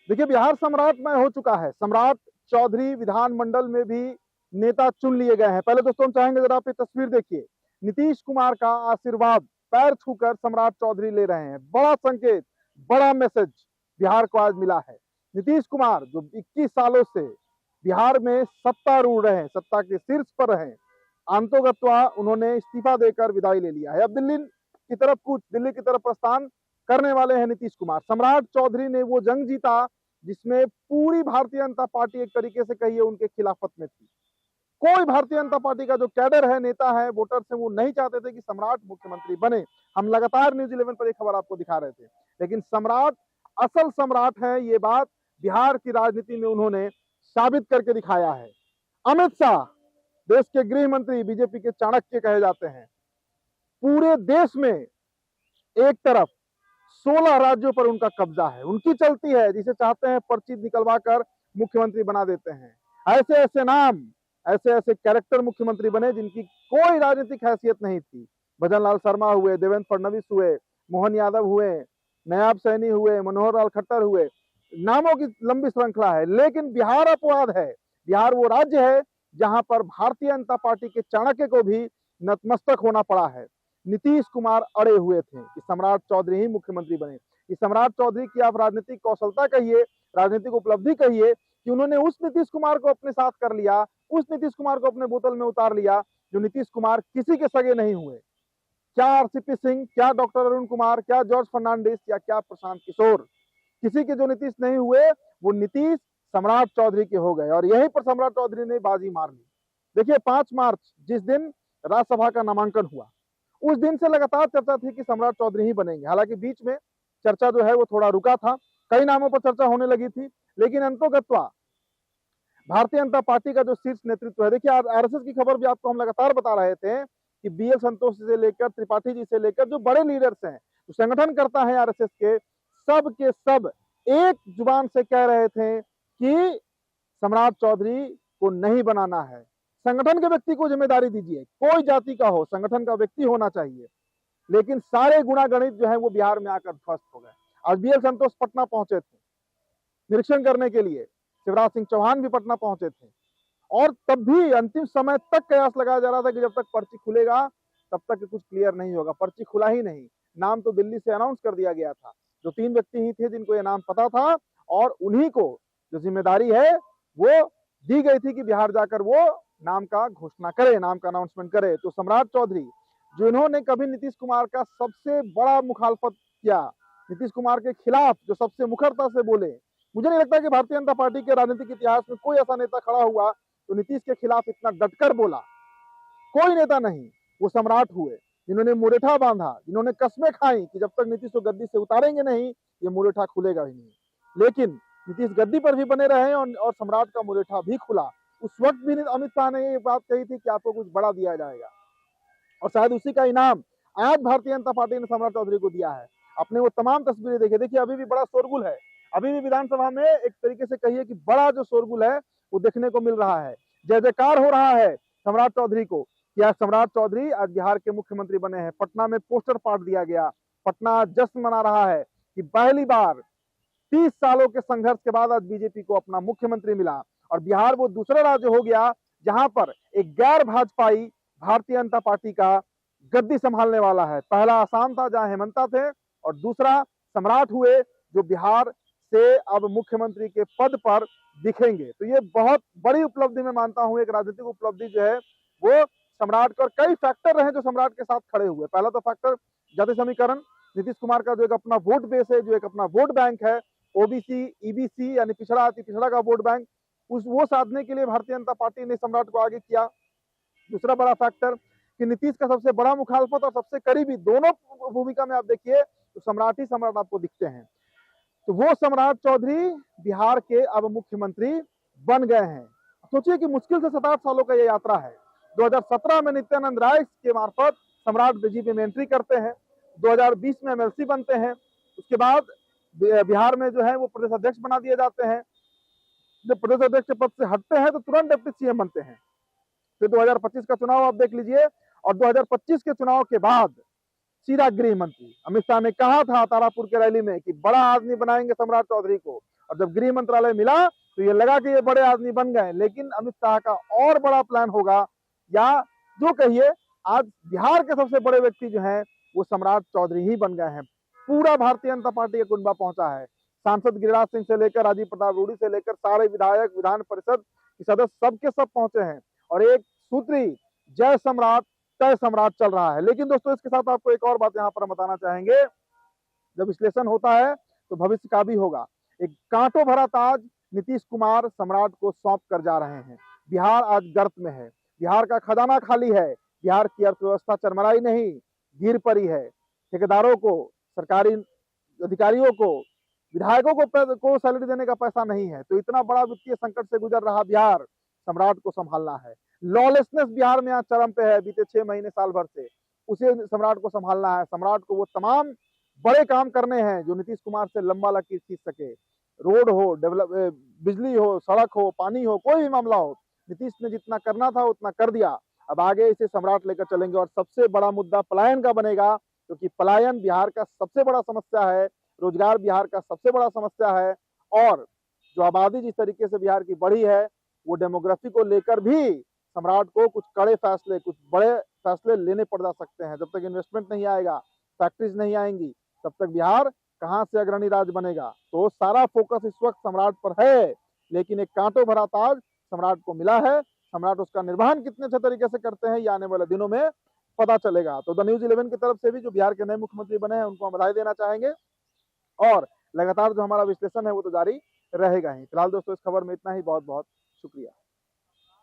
देखिए, बिहार सम्राटमय हो चुका है। सम्राट चौधरी विधानमंडल में भी नेता चुन लिए गए हैं। पहले दोस्तों हम चाहेंगे जरा आप ये तस्वीर देखिए। नीतीश कुमार का आशीर्वाद पैर छूकर सम्राट चौधरी ले रहे हैं। बड़ा संकेत, बड़ा मैसेज बिहार को आज मिला है। नीतीश कुमार जो 21 सालों से बिहार में सत्तारूढ़ रहे, सत्ता के शीर्ष पर रहे, अंतोगत्वा उन्होंने इस्तीफा देकर विदाई ले लिया है। अब दिल्ली की तरफ प्रस्थान करने वाले हैं नीतीश कुमार। सम्राट चौधरी ने वो जंग जीता जिसमें पूरी भारतीय जनता पार्टी एक तरीके से कहिए उनके खिलाफत में थी। कोई भारतीय जनता पार्टी का जो कैडर है, नेता है, वोटर्स है, वो नहीं चाहते थे कि सम्राट मुख्यमंत्री बने। हम लगातार न्यूज 11 पर एक खबर आपको दिखा रहे थे, लेकिन सम्राट असल सम्राट है, ये बात बिहार की राजनीति में उन्होंने साबित करके दिखाया है। अमित शाह देश के गृह मंत्री, बीजेपी के चाणक्य कहे जाते हैं। पूरे देश में एक तरफ 16 राज्यों पर उनका कब्जा है, उनकी चलती है। जिसे चाहते हैं पर्ची निकलवा कर मुख्यमंत्री बना देते हैं। ऐसे ऐसे नाम, ऐसे ऐसे कैरेक्टर मुख्यमंत्री बने जिनकी कोई राजनीतिक हैसियत नहीं थी। भजन लाल शर्मा हुए, देवेंद्र फडणवीस हुए, मोहन यादव हुए, नायब सैनी हुए, मनोहर लाल खट्टर हुए, नामों की लंबी श्रृंखला है। लेकिन बिहार अपवाद है। बिहार वो राज्य है जहां पर भारतीय जनता पार्टी के चाणक्य को भी नतमस्तक होना पड़ा है। नीतीश कुमार अड़े हुए थे कि सम्राट चौधरी ही मुख्यमंत्री बने। इस सम्राट चौधरी की आप राजनीतिक कौशलता कहिए, राजनीतिक उपलब्धि कहिए कि उन्होंने उस नीतीश कुमार को अपने साथ कर लिया, उस नीतीश कुमार को अपने बोतल में उतार लिया जो नीतीश कुमार किसी के सगे नहीं हुए। क्या आरसीपी सिंह, क्या डॉक्टर अरुण कुमार, क्या जॉर्ज फर्नांडिस या क्या प्रशांत किशोर, किसी के जो नीतीश नहीं हुए वो नीतीश सम्राट चौधरी के हो गए। और यहीं पर सम्राट चौधरी ने बाजी मार ली। देखिए, 5 मार्च जिस दिन राज्यसभा का नामांकन हुआ, उस दिन से लगातार चर्चा थी कि सम्राट चौधरी ही बनेंगे। हालांकि बीच में चर्चा जो है वो थोड़ा रुका था, कई नामों पर चर्चा होने लगी थी, लेकिन अंतोगत्वा भारतीय जनता पार्टी का जो शीर्ष नेतृत्व है, देखिए आरएसएस की खबर भी आपको हम लगातार बता रहे थे कि बीएल संतोष से लेकर त्रिपाठी जी से लेकर जो बड़े लीडर्स हैं, जो संगठन करता है आरएसएस के सब एक जुबान से कह रहे थे कि सम्राट चौधरी को नहीं बनाना है। संगठन के व्यक्ति को जिम्मेदारी दीजिए, कोई जाति का हो, संगठन का व्यक्ति होना चाहिए। लेकिन सारे गुणागणित जो है वो बिहार में आकर ध्वस्त हो गए। आज बीएल संतोष पटना पहुंचे थे निरीक्षण करने के लिए, शिवराज सिंह चौहान भी पटना पहुंचे थे, और तब भी अंतिम समय तक कयास लगाया जा रहा था कि जब तक पर्ची खुलेगा तब तक कुछ क्लियर नहीं होगा। पर्ची खुला ही नहीं, नाम तो दिल्ली से अनाउंस कर दिया गया था। जो 3 व्यक्ति ही थे जिनको यह नाम पता था, और उन्हीं को जो जिम्मेदारी है वो दी गई थी कि बिहार जाकर वो नाम का घोषणा करे, नाम का अनाउंसमेंट करे। तो सम्राट चौधरी, जिन्होंने कभी नीतीश कुमार का सबसे बड़ा मुखालफत किया, नीतीश कुमार के खिलाफ जो सबसे मुखरता से बोले, मुझे नहीं लगता कि भारतीय जनता पार्टी के राजनीतिक इतिहास में कोई ऐसा नेता खड़ा हुआ तो नीतीश के खिलाफ इतना डटकर बोला। कोई नेता नहीं, वो सम्राट हुए जिन्होंने मुरेठा बांधा, जिन्होंने कस्में खाई कि जब तक नीतीश को गद्दी से उतारेंगे नहीं ये मुरेठा खुलेगा ही नहीं। लेकिन नीतीश गद्दी पर भी बने रहे और सम्राट का मुरेठा भी खुला। उस वक्त भी अमित शाह ने ये बात कही थी कि आपको कुछ बड़ा दिया जाएगा, और शायद उसी का इनाम आज भारतीय जनता पार्टी ने सम्राट चौधरी को दिया है। अपने वो तमाम तस्वीरें देखिए अभी भी बड़ा शोरगुल है। अभी भी विधानसभा में एक तरीके से कहिए कि बड़ा जो शोरगुल है वो देखने को मिल रहा है। जय जयकार हो रहा है सम्राट चौधरी को कि आज सम्राट चौधरी आज बिहार के मुख्यमंत्री बने हैं। पटना में पोस्टर पाट दिया गया, पटना जश्न मना रहा है कि पहली बार 30 सालों के संघर्ष के बाद आज बीजेपी को अपना मुख्यमंत्री मिला। और बिहार वो दूसरा राज्य हो गया जहां पर एक गैर भाजपाई भारतीय जनता पार्टी का गद्दी संभालने वाला है। पहला आसाम था जहां हेमंता थे, और दूसरा सम्राट हुए जो बिहार से अब मुख्यमंत्री के पद पर दिखेंगे। तो ये बहुत बड़ी उपलब्धि मैं मानता हूं, एक राजनीतिक उपलब्धि जो है वो सम्राट का। और कई फैक्टर रहे जो सम्राट के साथ खड़े हुए। पहला तो फैक्टर जाति समीकरण, नीतीश कुमार का जो एक अपना वोट बेस है, जो एक अपना वोट बैंक है, ओबीसी ईबीसी यानी पिछड़ा अति पिछड़ा का वोट बैंक, वो साधने के लिए भारतीय जनता पार्टी ने सम्राट को आगे किया। दूसरा बड़ा फैक्टर कि नीतीश का सबसे बड़ा मुखालफत और सबसे करीबी दोनों भूमिका में आप देखिए तो सम्राट ही सम्राट आपको दिखते हैं। तो वो सम्राट चौधरी बिहार के अब मुख्यमंत्री बन गए हैं। सोचिए कि मुश्किल से 7-8 सालों का ये यात्रा है। 2017 में नित्यानंद राय के मार्फत सम्राट बीजेपी में एंट्री करते हैं, 2020 में एमएलसी बनते हैं, उसके बाद बिहार में जो है वो प्रदेश अध्यक्ष बना दिए जाते हैं। जब प्रदेश अध्यक्ष पद से हटते हैं तो तुरंत डिप्टी सीएम बनते हैं। फिर 2025 का चुनाव आप देख लीजिए, और 2025 के चुनाव के बाद सीधा गृह मंत्री। अमित शाह ने कहा था तारापुर के रैली में कि बड़ा आदमी बनाएंगे सम्राट चौधरी को, और जब गृह मंत्रालय मिला तो ये लगा कि ये बड़े आदमी बन गए, लेकिन अमित शाह का और बड़ा प्लान होगा, या जो कहिए आज बिहार के सबसे बड़े व्यक्ति जो हैं वो सम्राट चौधरी ही बन गए हैं। पूरा भारतीय जनता पार्टी का कुनबा पहुंचा है। सांसद गिरिराज सिंह से लेकर राजीव प्रताप रूडी से लेकर सारे विधायक, विधान परिषद के सदस्य सबके सब पहुंचे हैं और एक सूत्री जय सम्राट तय सम्राट चल रहा है। लेकिन दोस्तों इसके साथ आपको एक और बात यहाँ पर बताना चाहेंगे, जब विश्लेषण होता है तो भविष्य का भी होगा। एक कांटों भरा ताज नीतीश कुमार सम्राट को सौंप कर जा रहे हैं। बिहार आज गर्त में है, बिहार का खजाना खाली है, बिहार की अर्थव्यवस्था चरमराई नहीं गिर पड़ी है। ठेकेदारों को, सरकारी अधिकारियों को, विधायकों को सैलरी देने का पैसा नहीं है। तो इतना बड़ा वित्तीय संकट से गुजर रहा बिहार, सम्राट को संभालना है। लॉलेसनेस बिहार में आज चरम पे है, बीते 6 महीने साल भर से उसे सम्राट को संभालना है। सम्राट को वो तमाम बड़े काम करने हैं जो नीतीश कुमार से लंबा लकीर खींच सके। रोड हो, बिजली हो, सड़क हो, पानी हो, कोई भी मामला हो, नीतीश ने जितना करना था उतना कर दिया। अब आगे इसे सम्राट लेकर चलेंगे और सबसे बड़ा मुद्दा पलायन का बनेगा, क्योंकि पलायन बिहार का सबसे बड़ा समस्या है, रोजगार बिहार का सबसे बड़ा समस्या है। और जो आबादी जिस तरीके से बिहार की बढ़ी है, वो डेमोग्राफी को लेकर भी सम्राट को कुछ कड़े फैसले, कुछ बड़े फैसले लेने पड़ जा सकते हैं। जब तक इन्वेस्टमेंट नहीं आएगा, फैक्ट्रीज नहीं आएंगी, तब तक बिहार कहां से अग्रणी राज्य बनेगा। तो सारा फोकस इस वक्त सम्राट पर है, लेकिन एक कांटों भरा ताज सम्राट को मिला है। सम्राट उसका निर्वहन कितने अच्छे तरीके से करते हैं ये आने वाले दिनों में पता चलेगा। तो द न्यूज 11 की तरफ से भी जो बिहार के नए मुख्यमंत्री बने हैं उनको हम बधाई देना चाहेंगे और लगातार जो हमारा विश्लेषण है वो तो जारी रहेगा ही। फिलहाल दोस्तों इस खबर में इतना ही, बहुत बहुत शुक्रिया।